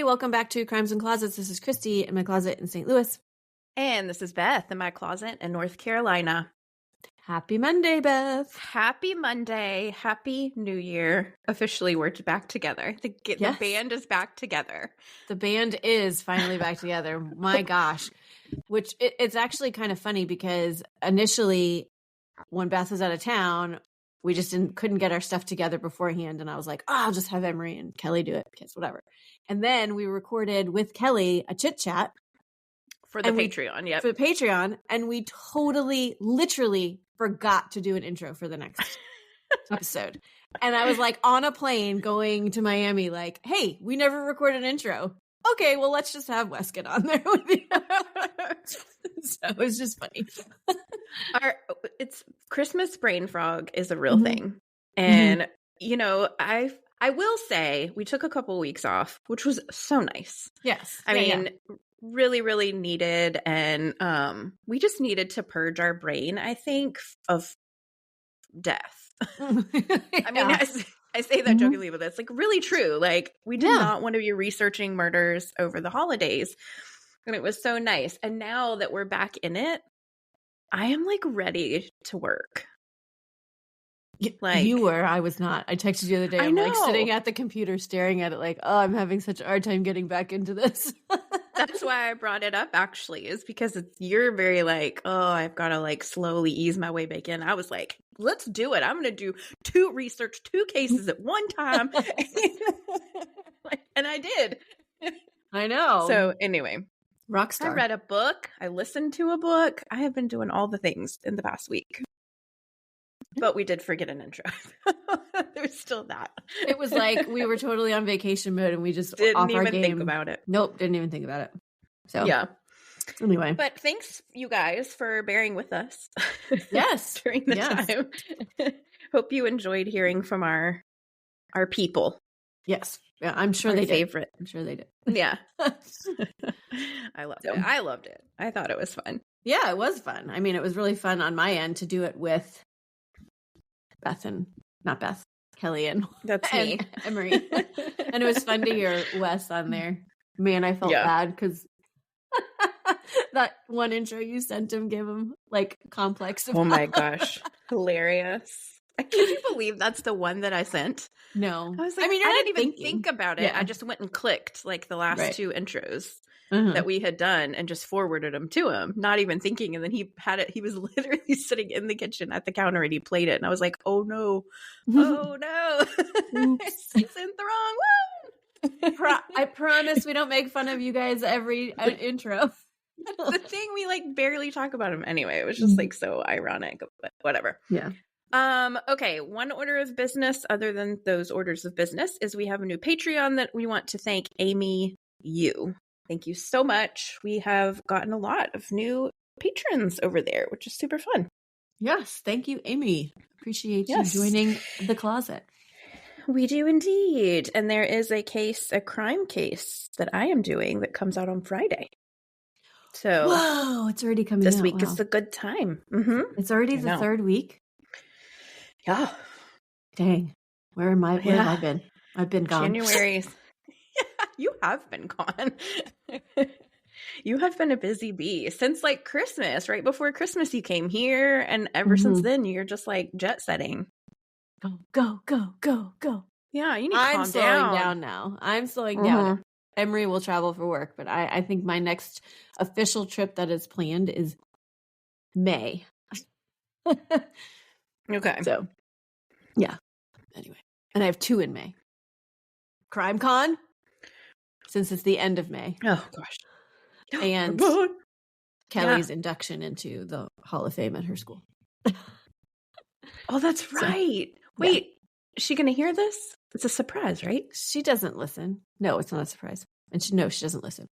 Hey, welcome back to Crimes and Closets. This is Christy in my closet in St. Louis. And this is Beth in my closet in North Carolina. Happy Monday, Beth. Happy Monday. Happy New Year. Officially, we're back together. The band is back together. The band is finally back together. My gosh. Which it's actually kind of funny because initially when Beth was out of town, we just couldn't get our stuff together beforehand. And I was like, I'll just have Emery and Kelly do it because whatever. And then we recorded with Kelly a chit chat. For the Patreon, yep. For the Patreon. And we totally, literally forgot to do an intro for the next episode. And I was like on a plane going to Miami like, hey, we never recorded an intro. Okay, well, let's just have Wes get on there with you. So it was just funny. It's Christmas brain fog is a real thing. And, you know, I will say we took a couple weeks off, which was so nice. Yes. I mean, really, really needed. And we just needed to purge our brain, I think, of death. I mean, I say that jokingly, but that's like really true. Like we did not want to be researching murders over the holidays. And it was so nice. And now that we're back in it, I am like ready to work. Like you were, I was not. I texted you the other day. I'm like sitting at the computer staring at it like, oh, I'm having such a hard time getting back into this. That's why I brought it up actually, is because you're very like, oh, I've got to like slowly ease my way back in. I was like, let's do it. I'm going to do research 2 cases at one time. And I did. I know. So anyway, rockstar. I read a book. I listened to a book. I have been doing all the things in the past week. But we did forget an intro. There's still that. It was like we were totally on vacation mode and we just didn't even think about it. Nope, didn't even think about it. So yeah. Anyway. But thanks you guys for bearing with us. Yes. During the time. Hope you enjoyed hearing from our people. Yes. Yeah, I'm sure they did. I'm sure they did. Yeah. I loved it. I loved it. I thought it was fun. Yeah, it was fun. I mean, it was really fun on my end to do it with Kelly and that's me, Emery. And it was fun to hear Wes on there. Man, I felt bad because that one intro you sent him gave him like complex. Oh my gosh, hilarious! Can you believe that's the one that I sent? No, I was like, I didn't even think about it. I just went and clicked like the last 2 intros that we had done and just forwarded them to him, not even thinking. And then he had it. He was literally sitting in the kitchen at the counter and he played it. And I was like, oh no, I sent the wrong one. I promise we don't make fun of you guys every intro. The thing, we like barely talk about him anyway. It was just like so ironic, but whatever. Yeah. Okay. One order of business other than those orders of business is we have a new Patreon that we want to thank Amy Yu. Thank you so much. We have gotten a lot of new patrons over there, which is super fun. Yes. Thank you, Amy. Appreciate you joining the closet. We do indeed. And there is a crime case that I am doing that comes out on Friday. So, whoa, it's already coming this out. week is a good time. It's already the 3rd week. Yeah. Dang. Where have I been? I've been gone. January. You have been gone. You have been a busy bee since like Christmas. Right before Christmas, you came here. And ever since then, you're just like jet setting. Go. Yeah, you need to calm down. I'm slowing down now. I'm slowing down. Emery will travel for work, but I think my next official trip that is planned is May. Okay. So, yeah. Anyway. And I have 2 in May. Crime Con, since it's the end of May. Oh, gosh. And Kelly's induction into the Hall of Fame at her school. Oh, that's right. Wait, is she going to hear this? It's a surprise, right? She doesn't listen. No, it's not a surprise. And she doesn't listen.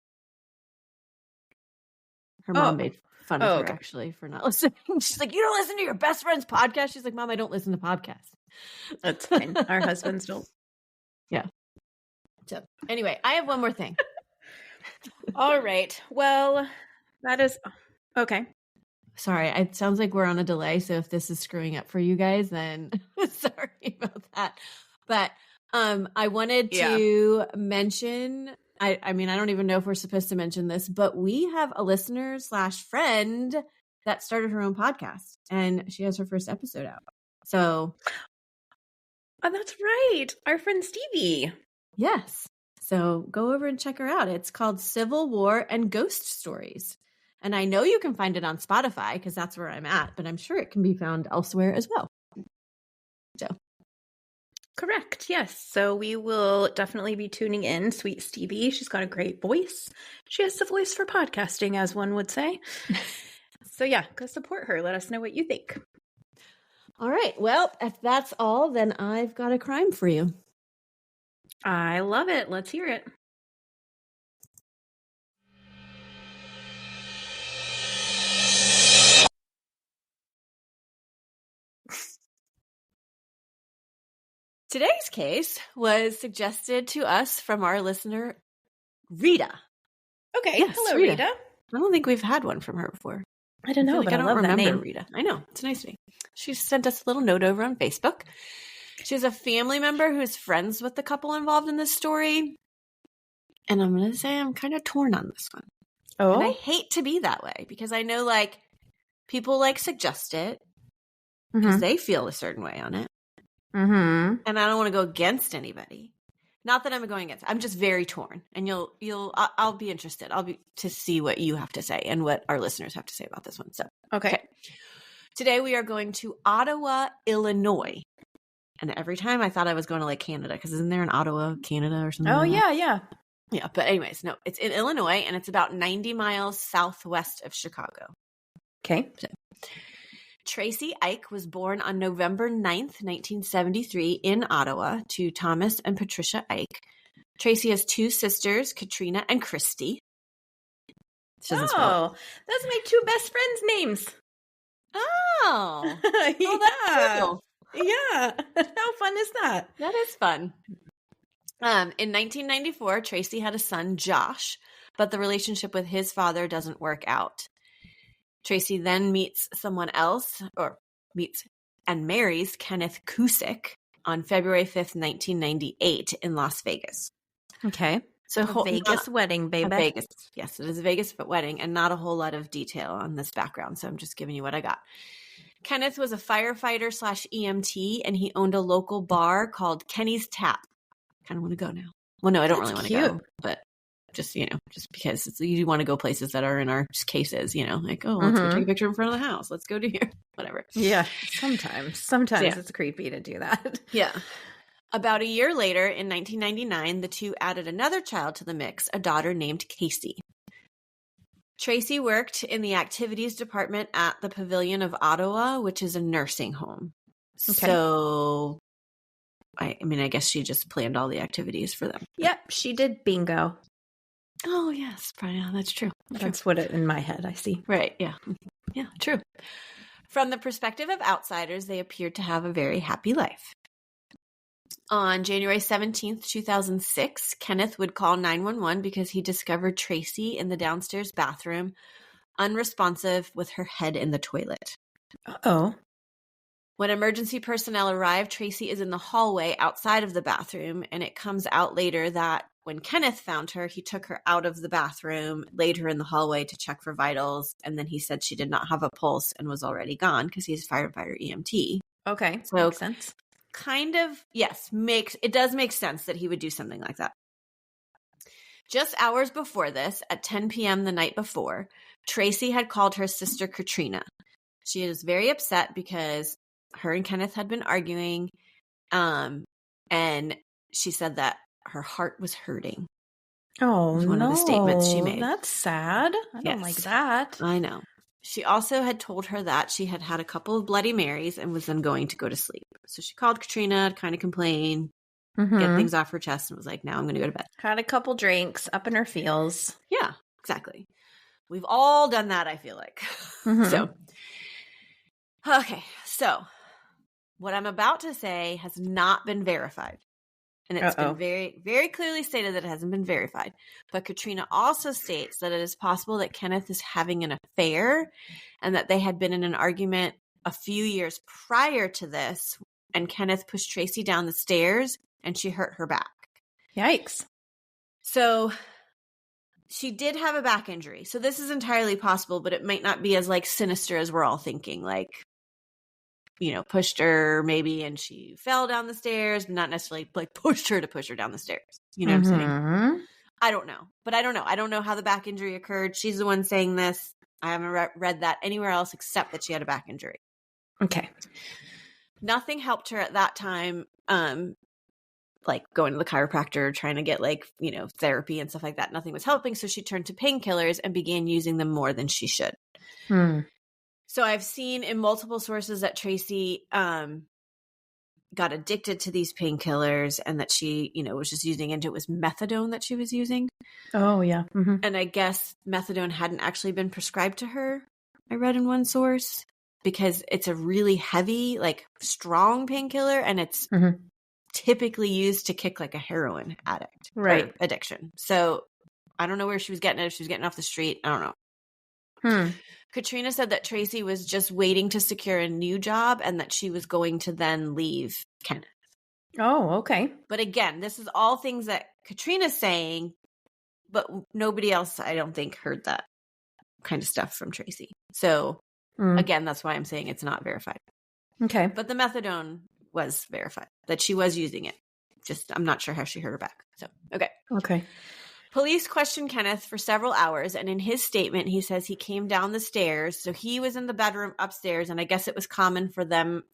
Her mom made fun of her, actually, for not listening. She's like, you don't listen to your best friend's podcast? She's like, Mom, I don't listen to podcasts. That's fine. Our husbands don't. Yeah. So, anyway, I have one more thing. All right. Well, that is... Okay. Sorry, it sounds like we're on a delay, so if this is screwing up for you guys, then sorry about that. But I wanted to mention I mean, I don't even know if we're supposed to mention this, but we have a listener / friend that started her own podcast, and she has her first episode out. So, oh, that's right. Our friend Stevie. Yes. So go over and check her out. It's called Civil War and Ghost Stories. And I know you can find it on Spotify because that's where I'm at, but I'm sure it can be found elsewhere as well. So. Correct. Yes. So we will definitely be tuning in. Sweet Stevie. She's got a great voice. She has the voice for podcasting, as one would say. So yeah, go support her. Let us know what you think. All right. Well, if that's all, then I've got a crime for you. I love it. Let's hear it. Today's case was suggested to us from our listener, Rita. Okay. Yes, hello, Rita. I don't think we've had one from her before. I don't know, but I love that name. Rita. I know. It's a nice name. She sent us a little note over on Facebook. She has a family member who's friends with the couple involved in this story. And I'm going to say I'm kind of torn on this one. Oh? And I hate to be that way because I know like people like suggest it because they feel a certain way on it. Mm-hmm. And I don't want to go against anybody. Not that I'm going against. I'm just very torn. And I'll be interested. To see what you have to say and what our listeners have to say about this one. So, okay. Today we are going to Ottawa, Illinois. And every time I thought I was going to like Canada because isn't there an Ottawa, Canada or something? Oh, like yeah, yeah. Yeah. But anyways, no, it's in Illinois and it's about 90 miles southwest of Chicago. Okay. So, Tracy Ike was born on November 9th, 1973 in Ottawa to Thomas and Patricia Ike. Tracy has two sisters, Katrina and Christy. Oh, that's my two best friends' names. Oh. Yeah. Cool. Yeah. How fun is that? That is fun. In 1994, Tracy had a son, Josh, but the relationship with his father doesn't work out. Tracy then meets someone else, or meets and marries Kenneth Cusick on February 5th, 1998 in Las Vegas. Okay. So a Vegas wedding, baby. Vegas. Yes, it is a Vegas wedding and not a whole lot of detail on this background. So I'm just giving you what I got. Kenneth was a firefighter / EMT and he owned a local bar called Kenny's Tap. Kind of want to go now. Well, no, I don't really want to go, but just because you want to go places that are in our cases, like, oh, let's go take a picture in front of the house. Let's go to here, whatever. Yeah. Sometimes it's creepy to do that. Yeah. About a year later, in 1999, the two added another child to the mix, a daughter named Casey. Tracy worked in the activities department at the Pavilion of Ottawa, which is a nursing home. Okay. So, I guess she just planned all the activities for them. Yep, she did bingo. Oh, yes. Yeah, that's true. That's what in my head I see. Right, yeah. Yeah, true. From the perspective of outsiders, they appeared to have a very happy life. On January 17th, 2006, Kenneth would call 911 because he discovered Tracy in the downstairs bathroom, unresponsive with her head in the toilet. Uh-oh. When emergency personnel arrived, Tracy is in the hallway outside of the bathroom, and it comes out later that when Kenneth found her, he took her out of the bathroom, laid her in the hallway to check for vitals, and then he said she did not have a pulse and was already gone because he's a firefighter EMT. Okay, so makes sense. Kind of, yes, it does make sense that he would do something like that. Just hours before this, at 10 p.m. the night before, Tracy had called her sister Katrina. She is very upset because her and Kenneth had been arguing, and she said that her heart was hurting. Oh, was one of the statements she made. That's sad. I don't like that. I know. She also had told her that she had had a couple of Bloody Marys and was then going to go to sleep. So she called Katrina to kind of complain, get things off her chest, and was like, now I'm going to go to bed. Had a couple drinks, up in her feels. Yeah, exactly. We've all done that, I feel like. So what I'm about to say has not been verified. And it's been very, very clearly stated that it hasn't been verified. But Katrina also states that it is possible that Kenneth is having an affair and that they had been in an argument a few years prior to this, and Kenneth pushed Tracy down the stairs and she hurt her back. Yikes. So she did have a back injury. So this is entirely possible, but it might not be as like sinister as we're all thinking. Like, pushed her maybe and she fell down the stairs, but not necessarily like pushed her to push her down the stairs. You know what I'm saying? I don't know. But I don't know. I don't know how the back injury occurred. She's the one saying this. I haven't read that anywhere else except that she had a back injury. Okay. Nothing helped her at that time. Like going to the chiropractor, trying to get like, therapy and stuff like that. Nothing was helping. So she turned to painkillers and began using them more than she should. So I've seen in multiple sources that Tracy got addicted to these painkillers and that she, was just using, and it was methadone that she was using. Oh, yeah. And I guess methadone hadn't actually been prescribed to her, I read in one source, because it's a really heavy, like strong painkiller, and it's typically used to kick like a heroin addict, right? Addiction. So I don't know where she was getting it. If she was getting off the street, I don't know. Katrina said that Tracy was just waiting to secure a new job and that she was going to then leave Kenneth. Oh, okay. But again, this is all things that Katrina's saying, but nobody else, I don't think, heard that kind of stuff from Tracy. So again, that's why I'm saying it's not verified. Okay. But the methadone was verified, that she was using it. Just, I'm not sure how she heard her back. So, okay. Okay. Police questioned Kenneth for several hours, and in his statement, he says he came down the stairs. So he was in the bedroom upstairs, and I guess it was common for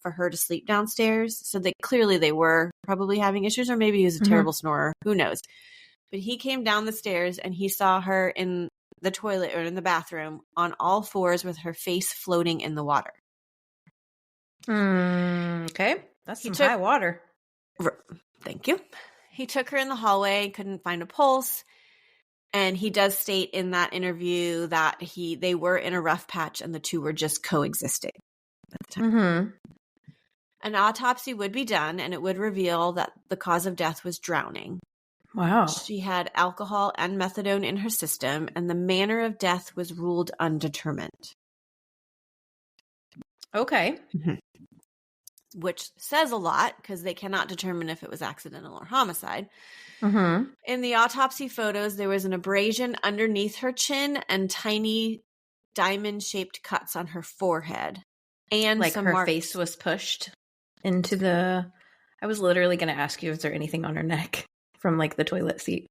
her to sleep downstairs. So they were probably having issues, or maybe he was a terrible snorer. Who knows? But he came down the stairs, and he saw her in the toilet or in the bathroom on all fours with her face floating in the water. Okay. That's some high water. Thank you. He took her in the hallway, couldn't find a pulse. And he does state in that interview that they were in a rough patch and the two were just coexisting at the time. An autopsy would be done and it would reveal that the cause of death was drowning. Wow. She had alcohol and methadone in her system, and the manner of death was ruled undetermined. Okay. Which says a lot because they cannot determine if it was accidental or homicide. In the autopsy photos, there was an abrasion underneath her chin and tiny diamond-shaped cuts on her forehead. And like some her face was pushed into the... I was literally going to ask you, is there anything on her neck from like the toilet seat?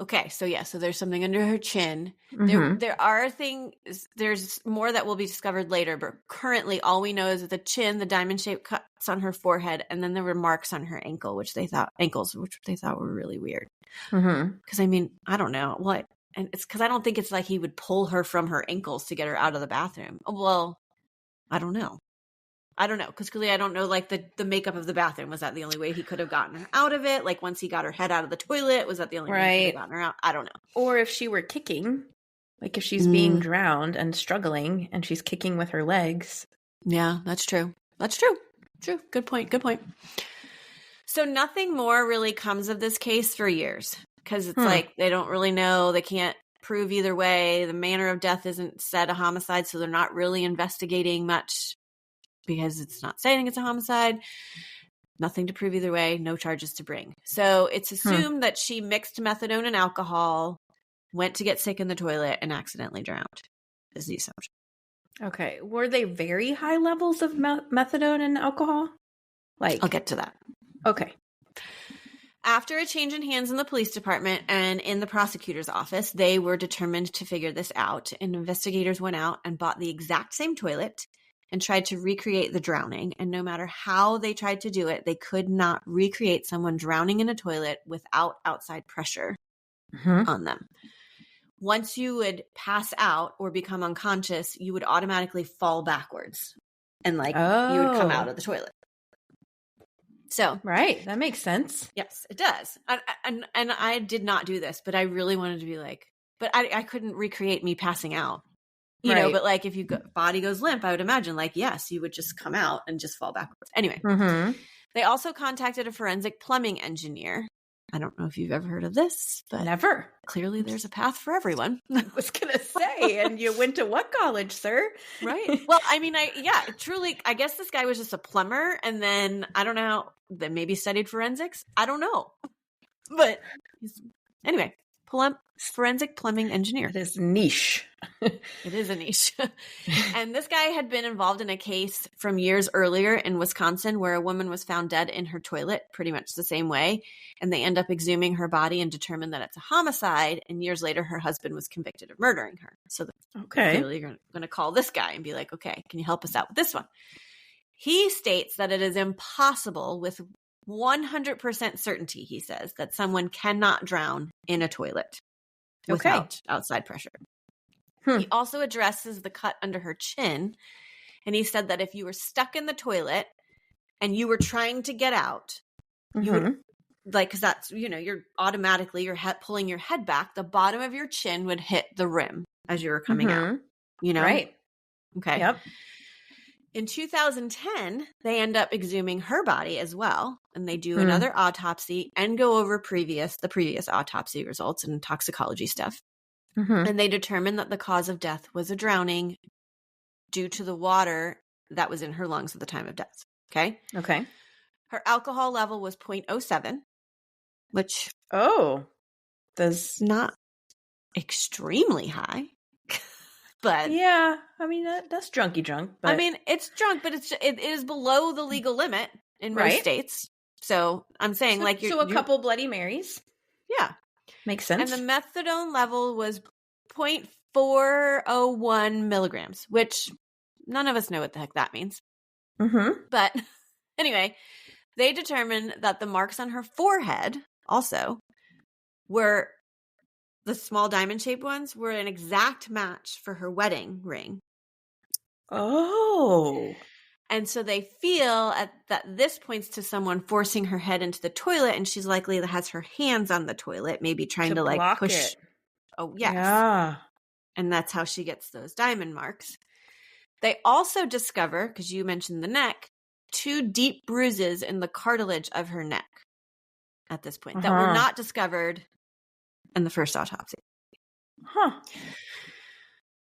Okay, so there's something under her chin. There are things, there's more that will be discovered later, but currently all we know is that the chin, the diamond-shaped cuts on her forehead, and then there were marks on her which they thought were really weird. Because, I mean, I don't know. What? And it's because I don't think it's like he would pull her from her ankles to get her out of the bathroom. Well, I don't know. Because clearly I don't know, like, the makeup of the bathroom. Was that the only way he could have gotten her out of it? Like, once he got her head out of the toilet, was that the only way he could have gotten her out? I don't know. Or if she were kicking, like if she's being drowned and struggling and she's kicking with her legs. Yeah, that's true. True. Good point. So nothing more really comes of this case for years. Because it's like they don't really know. They can't prove either way. The manner of death isn't said a homicide, so they're not really investigating much. Because it's not saying it's a homicide. Nothing to prove either way. No charges to bring. So it's assumed that she mixed methadone and alcohol, went to get sick in the toilet, and accidentally drowned, is the assumption. Okay. Were they very high levels of methadone and alcohol? Like, I'll get to that. Okay. After a change in hands in the police department and in the prosecutor's office, they were determined to figure this out. And investigators went out and bought the exact same toilet and tried to recreate the drowning. And no matter how they tried to do it, they could not recreate someone drowning in a toilet without outside pressure on them. Once you would pass out or become unconscious, you would automatically fall backwards and you would come out of the toilet. So right, that makes sense. Yes, it does. And I did not do this, but I really wanted to be like, but I couldn't recreate me passing out. You know, but like if your body goes limp, I would imagine like, yes, you would just come out and just fall backwards. Anyway, they also contacted a forensic plumbing engineer. I don't know if you've ever heard of this, but never. Clearly there's a path for everyone. I was going to say, and you went to what college, sir? Right. Well, I mean, truly, I guess this guy was just a plumber and then I don't know, then maybe studied forensics. I don't know, but he's Anyway, forensic plumbing engineer. It is niche. It is a niche. And this guy had been involved in a case from years earlier in Wisconsin where a woman was found dead in her toilet, pretty much the same way. And they end up exhuming her body and determine that it's a homicide. And years later, her husband was convicted of murdering her. So clearly you're going to call this guy and be like, okay, can you help us out with this one? He states that it is impossible with 100% certainty, he says, that someone cannot drown in a toilet without outside pressure. He also addresses the cut under her chin, and he said that if you were stuck in the toilet and you were trying to get out, you would, like, because that's, you're automatically, pulling your head back, the bottom of your chin would hit the rim as you were coming out, Right. Okay. Yep. In 2010, they end up exhuming her body as well, and they do another autopsy and go over the previous autopsy results and toxicology stuff. And they determined that the cause of death was a drowning due to the water that was in her lungs at the time of death. Okay. Her alcohol level was 0.07, which that's not extremely high. But yeah, I mean that's drunky drunk. But... I mean, it's drunk, but it is below the legal limit in most states. So I'm saying, so a couple Bloody Marys. Yeah, makes sense. And the methadone level was 0.401 milligrams, which none of us know what the heck that means. But anyway, they determined that the marks on her forehead also were the small diamond-shaped ones were an exact match for her wedding ring. Oh. And so they feel that this points to someone forcing her head into the toilet, and she's likely has her hands on the toilet, maybe trying to like push it. Oh, yes. Yeah. And that's how she gets those diamond marks. They also discover, because you mentioned the neck, 2 deep bruises in the cartilage of her neck at this point that were not discovered in the first autopsy.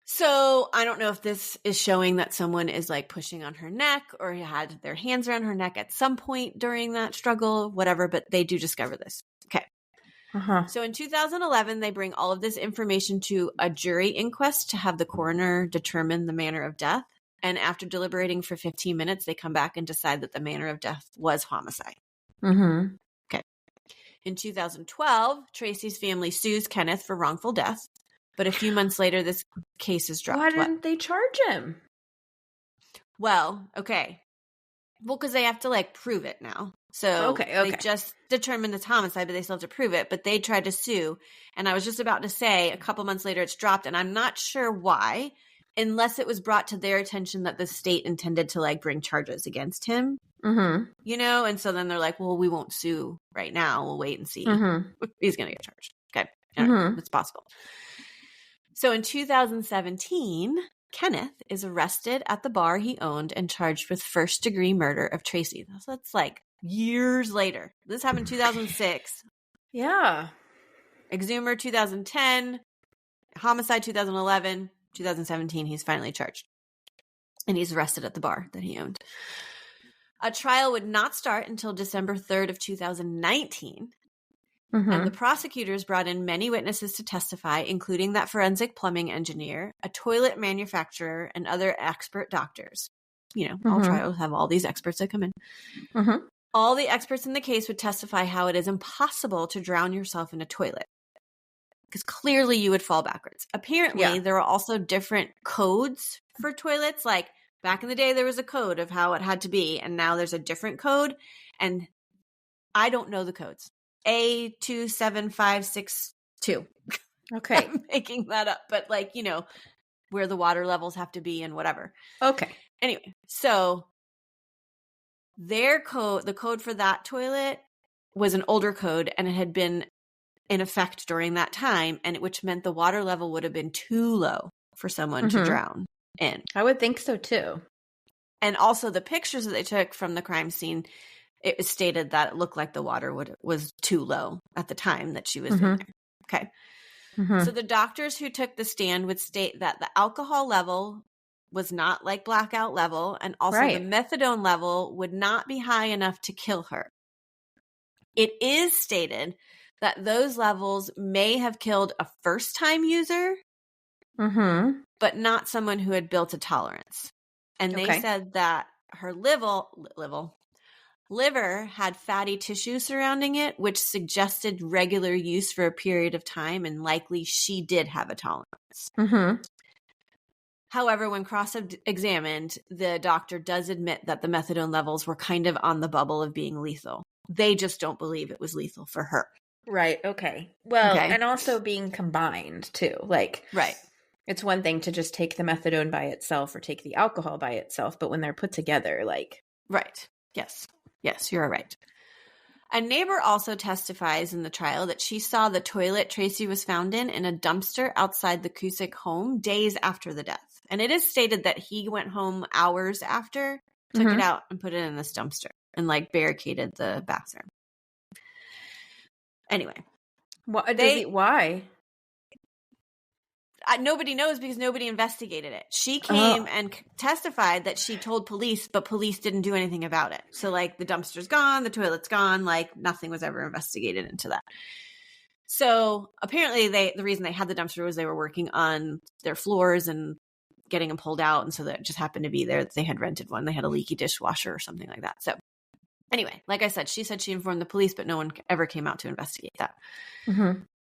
So I don't know if this is showing that someone is like pushing on her neck or had their hands around her neck at some point during that struggle, whatever, but they do discover this. Okay. So in 2011, they bring all of this information to a jury inquest to have the coroner determine the manner of death. And after deliberating for 15 minutes, they come back and decide that the manner of death was homicide. Okay. In 2012, Tracy's family sues Kenneth for wrongful death. But a few months later, this case is dropped. Why didn't they charge him? Well, okay. Well, because they have to like prove it now. So they just determined it's homicide, but they still have to prove it. But they tried to sue. And I was just about to say a couple months later it's dropped. And I'm not sure why, unless it was brought to their attention that the state intended to like bring charges against him. You know? And so then they're like, well, we won't sue right now. We'll wait and see if he's going to get charged. Okay. It's possible. So in 2017, Kenneth is arrested at the bar he owned and charged with first-degree murder of Tracy. So that's like years later. This happened in 2006. Yeah. Exhumer 2010, homicide 2011, 2017, he's finally charged. And he's arrested at the bar that he owned. A trial would not start until December 3rd of 2019. And the prosecutors brought in many witnesses to testify, including that forensic plumbing engineer, a toilet manufacturer, and other expert doctors. You know, all trials have all these experts that come in. All the experts in the case would testify how it is impossible to drown yourself in a toilet. Because clearly you would fall backwards. Apparently, there are also different codes for toilets. Like back in the day, there was a code of how it had to be. And now there's a different code. And I don't know the codes. A27562. Okay. I'm making that up, but like, you know, where the water levels have to be and whatever. Okay. Anyway, so their code, the code for that toilet was an older code and it had been in effect during that time, and which meant the water level would have been too low for someone to drown in. I would think so too. And also the pictures that they took from the crime scene, it was stated that it looked like the water was too low at the time that she was in there. Okay. So the doctors who took the stand would state that the alcohol level was not like blackout level, and also the methadone level would not be high enough to kill her. It is stated that those levels may have killed a first-time user, but not someone who had built a tolerance. And they said that her liver had fatty tissue surrounding it, which suggested regular use for a period of time, and likely she did have a tolerance. However, when cross-examined, the doctor does admit that the methadone levels were kind of on the bubble of being lethal. They just don't believe it was lethal for her. Right. Okay. Well, and also being combined too. Like, it's one thing to just take the methadone by itself or take the alcohol by itself, but when they're put together, like. Right. Yes. Yes, you're right. A neighbor also testifies in the trial that she saw the toilet Tracy was found in a dumpster outside the Cusick home days after the death. And it is stated that he went home hours after, took it out, and put it in this dumpster and like barricaded the bathroom. Anyway. Why? Nobody knows because nobody investigated it. She came and testified that she told police, but police didn't do anything about it. So like the dumpster's gone, the toilet's gone, like nothing was ever investigated into that. So apparently the reason they had the dumpster was they were working on their floors and getting them pulled out. And so that just happened to be there. They had rented one. They had a leaky dishwasher or something like that. So anyway, like I said she informed the police, but no one ever came out to investigate that.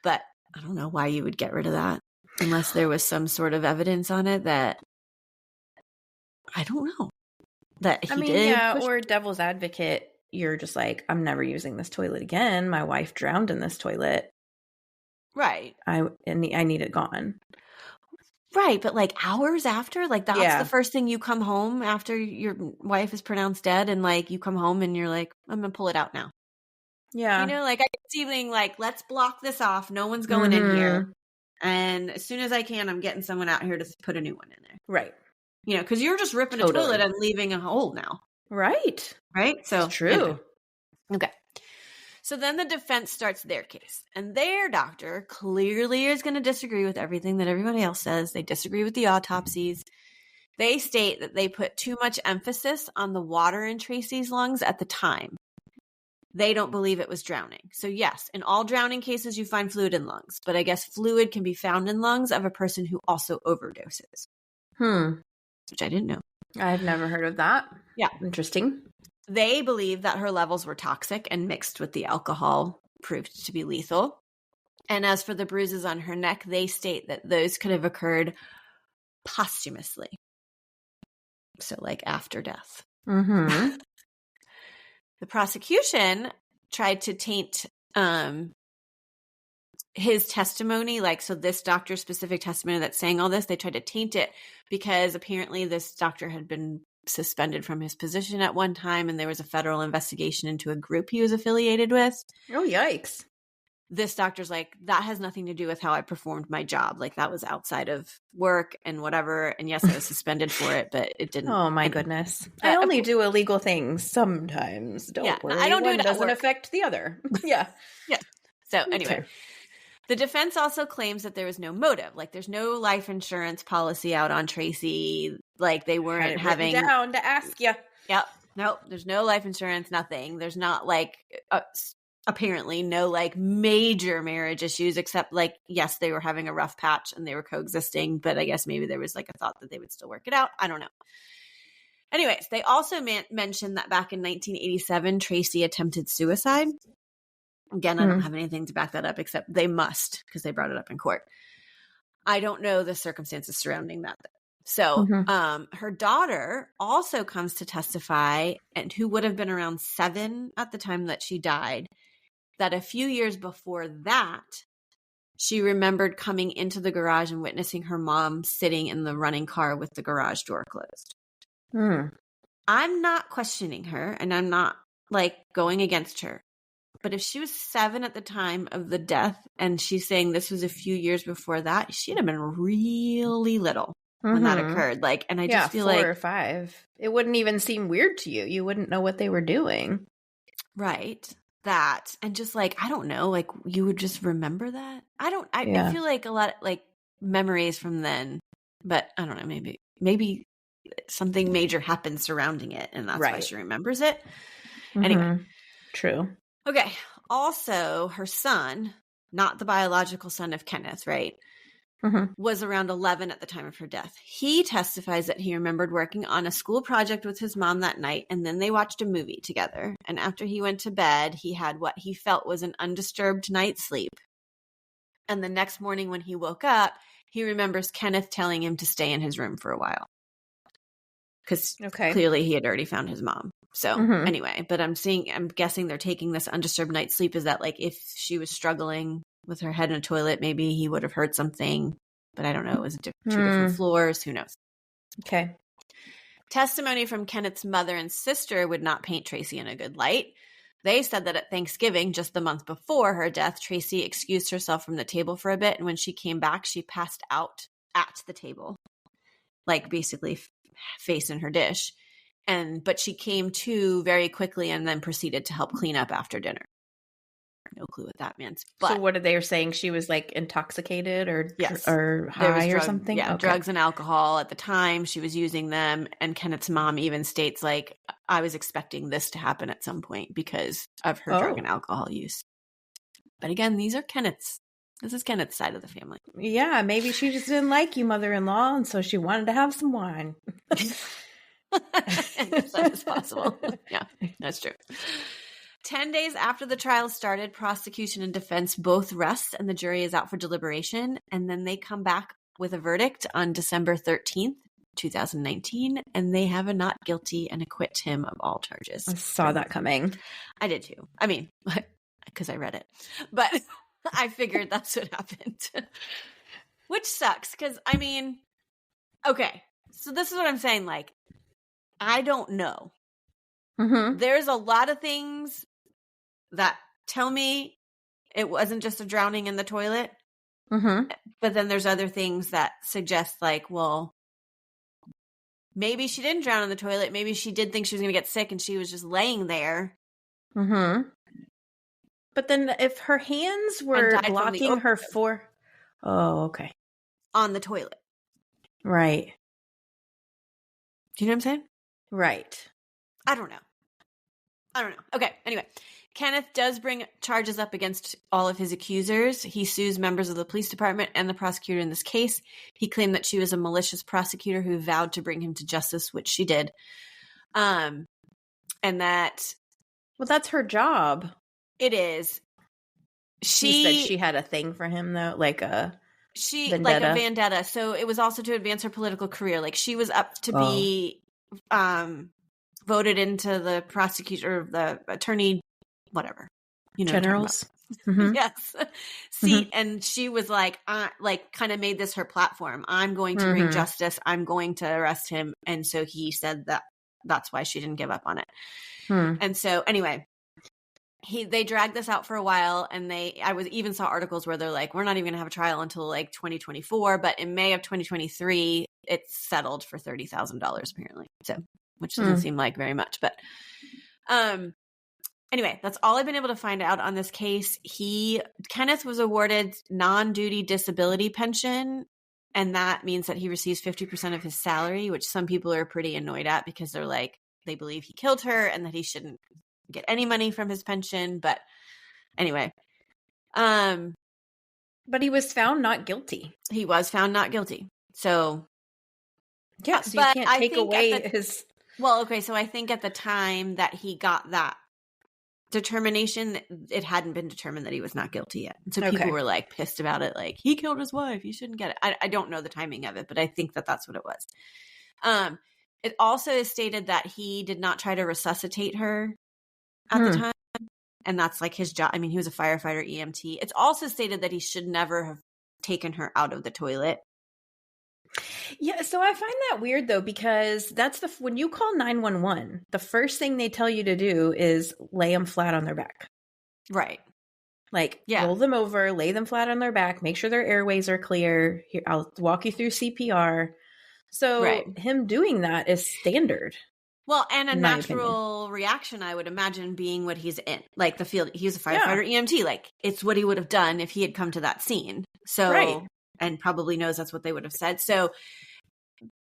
But I don't know why you would get rid of that unless there was some sort of evidence on it that I don't know that he did. Yeah, or devil's advocate, you're just like, I'm never using this toilet again. My wife drowned in this toilet. Right. I need it gone. Right, but like hours after, like that's the first thing you come home after your wife is pronounced dead, and like you come home and you're like, I'm gonna pull it out now. Yeah, you know, like I keep feeling like, let's block this off. No one's going in here, and as soon as I can, I'm getting someone out here to put a new one in there. Right. You know, because you're just ripping a toilet and leaving a hole now. Right. Right. So it's true. Okay. So then the defense starts their case, and their doctor clearly is going to disagree with everything that everybody else says. They disagree with the autopsies. They state that they put too much emphasis on the water in Tracy's lungs at the time. They don't believe it was drowning. So yes, in all drowning cases, you find fluid in lungs, but I guess fluid can be found in lungs of a person who also overdoses. Which I didn't know. I've never heard of that. Yeah. Interesting. They believe that her levels were toxic and mixed with the alcohol proved to be lethal. And as for the bruises on her neck, they state that those could have occurred posthumously. So like after death. The prosecution tried to taint his testimony, like, so this doctor's specific testimony that's saying all this, they tried to taint it because apparently this doctor had been suspended from his position at one time, and there was a federal investigation into a group he was affiliated with. Oh, yikes. This doctor's like, that has nothing to do with how I performed my job. Like, that was outside of work and whatever. And yes, I was suspended for it, but it didn't. Oh, my goodness. I only do illegal things sometimes. Don't worry. I don't do it. One doesn't affect the other. Yeah. So anyway. The defense also claims that there was no motive. Like, there's no life insurance policy out on Tracy. Like, they weren't having down to ask you. Yep. Nope. There's no life insurance. Nothing. There's not like apparently no like major marriage issues, except like, yes, they were having a rough patch and they were coexisting. But I guess maybe there was like a thought that they would still work it out. I don't know. Anyways, they also mentioned that back in 1987, Tracy attempted suicide. Again, I don't have anything to back that up, except they must, because they brought it up in court. I don't know the circumstances surrounding that. So her daughter also comes to testify, and who would have been around 7 at the time that she died, that a few years before that, she remembered coming into the garage and witnessing her mom sitting in the running car with the garage door closed. I'm not questioning her, and I'm not like going against her. But if she was 7 at the time of the death and she's saying this was a few years before that, she'd have been really little when that occurred. Like, and I just feel 4 like or 5. It wouldn't even seem weird to you. You wouldn't know what they were doing. Right. That. And just like, I don't know, like you would just remember that. I feel like a lot of like memories from then, but I don't know, maybe something major happened surrounding it and that's why she remembers it. Anyway. True. Okay. Also, her son, not the biological son of Kenneth, right, was around 11 at the time of her death. He testifies that he remembered working on a school project with his mom that night, and then they watched a movie together. And after he went to bed, he had what he felt was an undisturbed night's sleep. And the next morning when he woke up, he remembers Kenneth telling him to stay in his room for a while. Because clearly he had already found his mom. So anyway, but I'm guessing they're taking this undisturbed night's sleep. Is that like if she was struggling with her head in a toilet, maybe he would have heard something, but I don't know. It was two different floors. Who knows? Okay. Testimony from Kenneth's mother and sister would not paint Tracy in a good light. They said that at Thanksgiving, just the month before her death, Tracy excused herself from the table for a bit. And when she came back, she passed out at the table, like basically face in her dish. But she came to very quickly and then proceeded to help clean up after dinner. No clue what that means. But so what are they saying? She was like intoxicated or yes, or high or something? Yeah, drugs and alcohol at the time. She was using them. And Kenneth's mom even states like, I was expecting this to happen at some point because of her drug and alcohol use. But again, these are Kenneth's. This is Kenneth's side of the family. Yeah, maybe she just didn't like you, mother-in-law, and so she wanted to have some wine. I guess that is possible. Yeah, that's true. 10 days after the trial started, prosecution and defense both rest and the jury is out for deliberation. And then they come back with a verdict on December 13th, 2019. And they have a not guilty and acquit him of all charges. I saw that coming. I did too. I mean, because I read it. But I figured that's what happened. Which sucks because, I mean, okay. So this is what I'm saying. Like, I don't know. There's a lot of things that tell me it wasn't just a drowning in the toilet. But then there's other things that suggest like, well, maybe she didn't drown in the toilet. Maybe she did think she was going to get sick and she was just laying there. But then if her hands were blocking her okay. On the toilet. Right. Do you know what I'm saying? Right. I don't know. Okay. Anyway, Kenneth does bring charges up against all of his accusers. He sues members of the police department and the prosecutor in this case. He claimed that she was a malicious prosecutor who vowed to bring him to justice, which she did. And that... Well, that's her job. It is. She said she had a thing for him, though, like a vendetta. Like a vendetta. So it was also to advance her political career. Like she was up to be voted into the prosecutor, the attorney, whatever. You know, generals. Yes. Seat. And she was like kind of made this her platform. I'm going to bring justice. I'm going to arrest him. And so he said that's why she didn't give up on it. And so anyway, they dragged this out for a while, and I even saw articles where they're like, we're not even gonna have a trial until like 2024, but in May of 2023 it's settled for $30,000 apparently, so which doesn't seem like very much, but anyway, that's all I've been able to find out on this case. Kenneth was awarded non-duty disability pension, and that means that he receives 50% of his salary, which some people are pretty annoyed at because they're like, they believe he killed her and that he shouldn't get any money from his pension. But anyway, but he was found not guilty. He was found not guilty. So yeah, so you can't take away his. Well, okay, so I think at the time that he got that determination, it hadn't been determined that he was not guilty yet. And so people were like pissed about it, like he killed his wife, you shouldn't get it. I don't know the timing of it, but I think that's what it was. It also is stated that he did not try to resuscitate her at the time. And that's like his job. I mean, he was a firefighter EMT. It's also stated that he should never have taken her out of the toilet. Yeah, so I find that weird though, because that's when you call 911, the first thing they tell you to do is lay them flat on their back. Right. Like roll them over, lay them flat on their back, make sure their airways are clear. Here, I'll walk you through CPR. So him doing that is standard. Well, and a natural reaction, I would imagine, being what he's in, like the field. He was a firefighter EMT. Like it's what he would have done if he had come to that scene. So, and probably knows that's what they would have said. So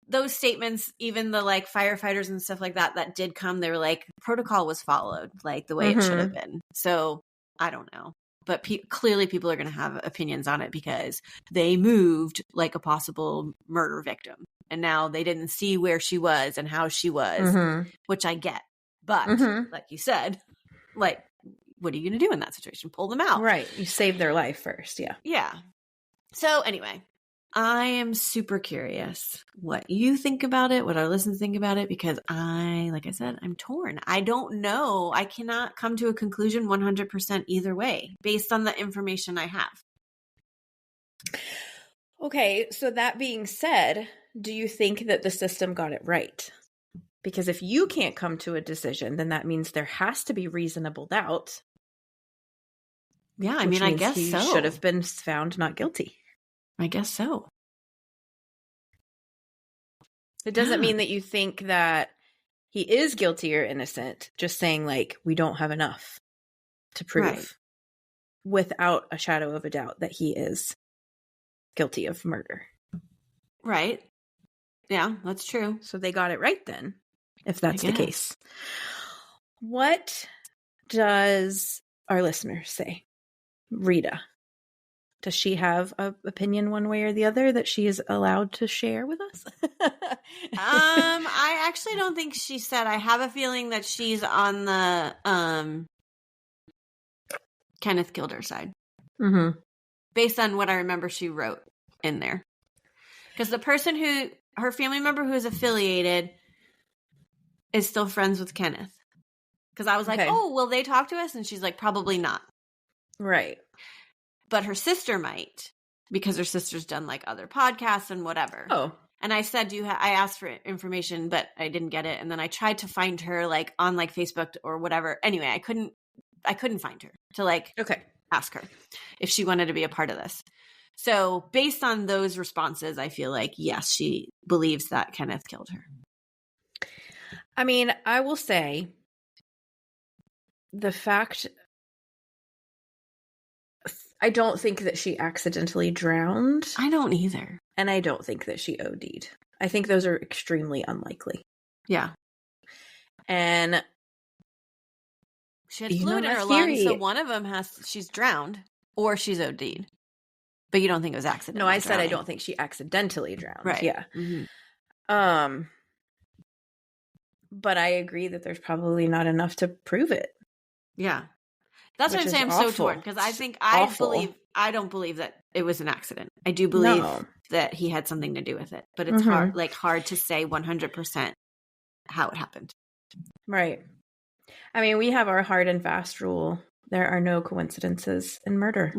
those statements, even the like firefighters and stuff like that did come, they were like, protocol was followed like the way it should have been. So I don't know. But clearly people are going to have opinions on it because they moved like a possible murder victim. And now they didn't see where she was and how she was, which I get. But like you said, like, what are you going to do in that situation? Pull them out. Right. You save their life first. Yeah. Yeah. So anyway, I am super curious what you think about it, what our listeners think about it, because like I said, I'm torn. I don't know. I cannot come to a conclusion 100% either way based on the information I have. Okay. So that being said, do you think that the system got it right? Because if you can't come to a decision, then that means there has to be reasonable doubt. Yeah, I mean, I guess he so. Should have been found not guilty. I guess so. It doesn't mean that you think that he is guilty or innocent. Just saying, like, we don't have enough to prove without a shadow of a doubt that he is guilty of murder. Right. Yeah, that's true. So they got it right then, if that's the case. What does our listener say? Rita, does she have an opinion one way or the other that she is allowed to share with us? I actually don't think she said. I have a feeling that she's on the Kenneth killed her side. Based on what I remember she wrote in there. Because the person her family member who is affiliated is still friends with Kenneth. Because I was like, oh, will they talk to us? And she's like, probably not. Right. But her sister might, because her sister's done like other podcasts and whatever. Oh. And I said, I asked for information, but I didn't get it. And then I tried to find her like on like Facebook or whatever. Anyway, I couldn't find her to like ask her if she wanted to be a part of this. So based on those responses, I feel like, yes, she believes that Kenneth killed her. I mean, I will say the fact, I don't think that she accidentally drowned. I don't either. And I don't think that she OD'd. I think those are extremely unlikely. Yeah. And she had fluid in her lungs, so one of them she's drowned or she's OD'd. But you don't think it was accidental? No, I said I don't think she accidentally drowned. Right. Yeah. But I agree that there's probably not enough to prove it. Yeah. That's what I'm saying. I'm so torn because I don't believe that it was an accident. I do believe that he had something to do with it, but it's hard to say 100% how it happened. Right. I mean, we have our hard and fast rule. There are no coincidences in murder.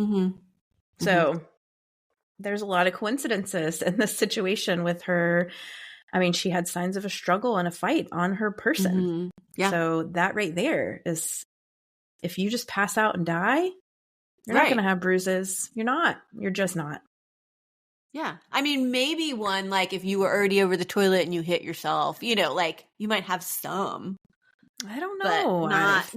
So there's a lot of coincidences in this situation with her. I mean, she had signs of a struggle and a fight on her person. Yeah. So that right there is, if you just pass out and die, you're not going to have bruises. You're not. You're just not. Yeah. I mean, maybe one, like if you were already over the toilet and you hit yourself, like you might have some. I don't know. But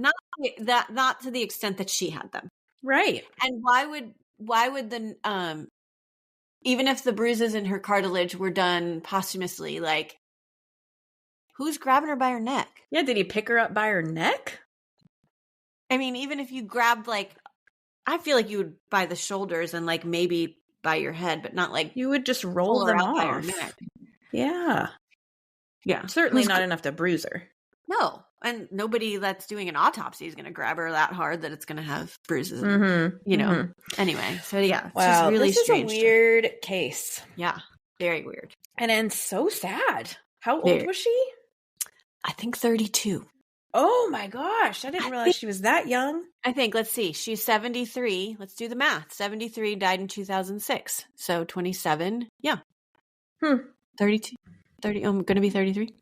not to the extent that she had them. Right. And why would the, even if the bruises in her cartilage were done posthumously, like who's grabbing her by her neck? Yeah. Did he pick her up by her neck? I mean, even if you grabbed I feel like you would by the shoulders and like maybe by your head, but not like you would just roll them off. By her neck. Yeah. Yeah. Certainly not enough to bruise her. No. And nobody that's doing an autopsy is going to grab her that hard that it's going to have bruises. Anyway. So yeah. Wow. It's just really strange. This is a weird case. Yeah. Very weird. And so sad. How old was she? I think 32. Oh my gosh. I didn't realize she was that young. I think, let's see. She's 73. Let's do the math. 73, died in 2006. So 27. Yeah. 32. 30. I'm going to be 33.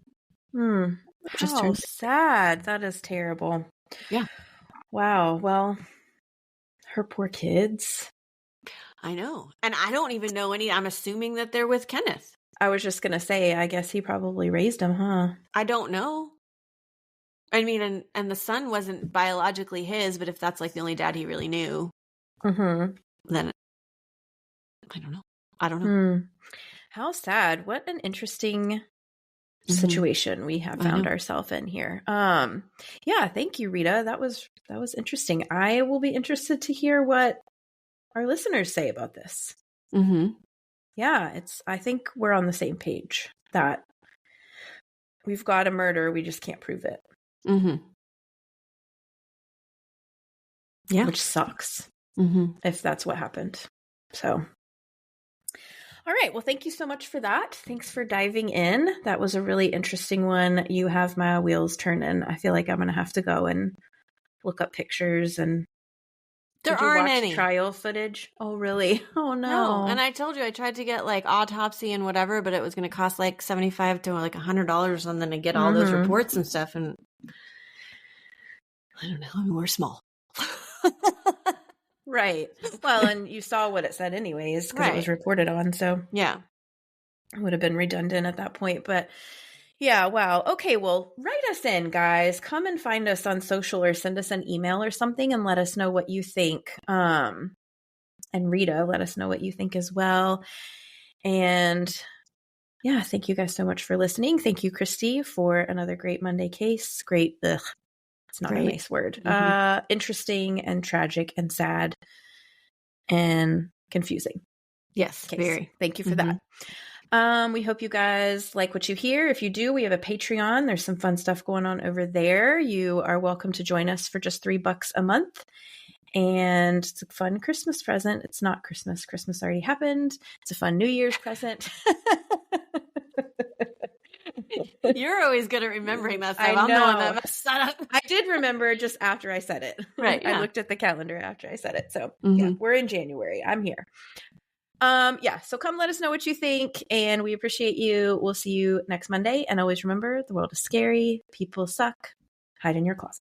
Just turned sad. That is terrible. Yeah. Wow. Well, her poor kids. I know. And I don't even know I'm assuming that they're with Kenneth. I was just going to say, I guess he probably raised them, huh? I don't know. I mean, and the son wasn't biologically his, but if that's like the only dad he really knew, then I don't know. How sad. What an interesting situation we have found ourselves in here. Yeah, thank you, Rita. That was interesting. I will be interested to hear what our listeners say about this. Yeah, I think we're on the same page that we've got a murder, we just can't prove it. Yeah, which sucks if that's what happened. So. All right. Well, thank you so much for that. Thanks for diving in. That was a really interesting one. You have my wheels turning. I feel like I'm going to have to go and look up pictures and there aren't any trial footage. Oh, really? Oh, no. And I told you I tried to get like autopsy and whatever, but it was going to cost like $75 to like $100 or something to get all those reports and stuff. And I don't know. I mean, we're small. Right. Well, and you saw what it said anyways, because it was reported on. So yeah, it would have been redundant at that point. But yeah, wow. Okay, well, write us in, guys. Come and find us on social or send us an email or something and let us know what you think. And Rita, let us know what you think as well. And yeah, thank you guys so much for listening. Thank you, Christy, for another great Monday case. Great. It's not a nice word. Interesting and tragic and sad and confusing. Yes, case. Very. Thank you for that. We hope you guys like what you hear. If you do, we have a Patreon. There's some fun stuff going on over there. You are welcome to join us for just $3 a month. And it's a fun Christmas present. It's not Christmas. Christmas already happened. It's a fun New Year's present. You're always good at remembering that stuff. I'm the one that messed that up. I did remember just after I said it. Right. Yeah. I looked at the calendar after I said it. So yeah, we're in January. I'm here. Yeah. So come let us know what you think, and we appreciate you. We'll see you next Monday. And always remember, the world is scary. People suck. Hide in your closet.